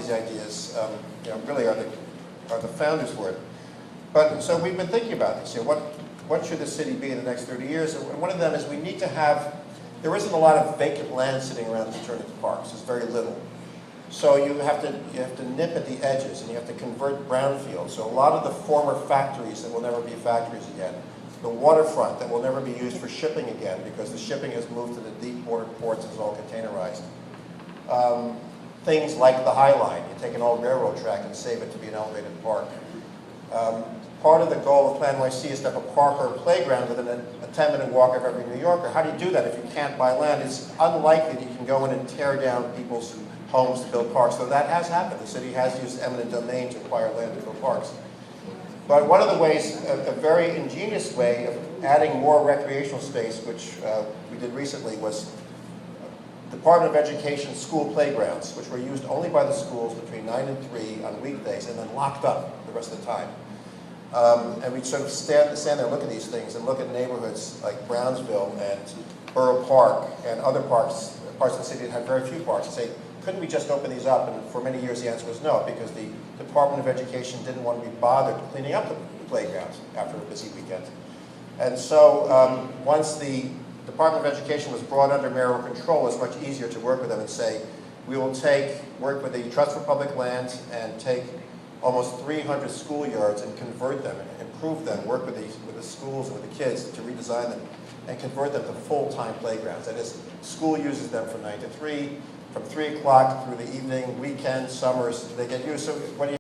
these ideas, really are the founders for it. But so we've been thinking about this. What should the city be in the next 30 years? And one of them is we need to have. There isn't a lot of vacant land sitting around to turn into parks. There's very little. So you have to nip at the edges, and you have to convert brownfields. So a lot of the former factories that will never be factories again, the waterfront that will never be used for shipping again because the shipping has moved to the deep water ports and is all containerized. Things like the High Line. You take an old railroad track and save it to be an elevated park. Part of the goal of Plan YC is to have a park or a playground within a 10-minute walk of every New Yorker. How do you do that if you can't buy land? It's unlikely that you can go in and tear down people's homes to build parks, though that has happened. The city has used eminent domain to acquire land to build parks. But one of the ways, a very ingenious way of adding more recreational space, which we did recently, was Department of Education school playgrounds, which were used only by the schools between 9 and 3 on weekdays and then locked up the rest of the time. And we'd sort of stand there and look at these things and look at neighborhoods like Brownsville and Borough Park and other parts of the city that had very few parks and say, couldn't we just open these up? And for many years the answer was no, because the Department of Education didn't want to be bothered cleaning up the playgrounds after a busy weekend. And so once the Department of Education was brought under mayoral control, it was much easier to work with them and say, we will work with the Trust for Public Lands and take almost 300 schoolyards and convert them, improve them, work with the schools and with the kids to redesign them and convert them to full-time playgrounds. That is, school uses them from 9 to 3, from 3 o'clock through the evening, weekends, summers, they get used. So what do you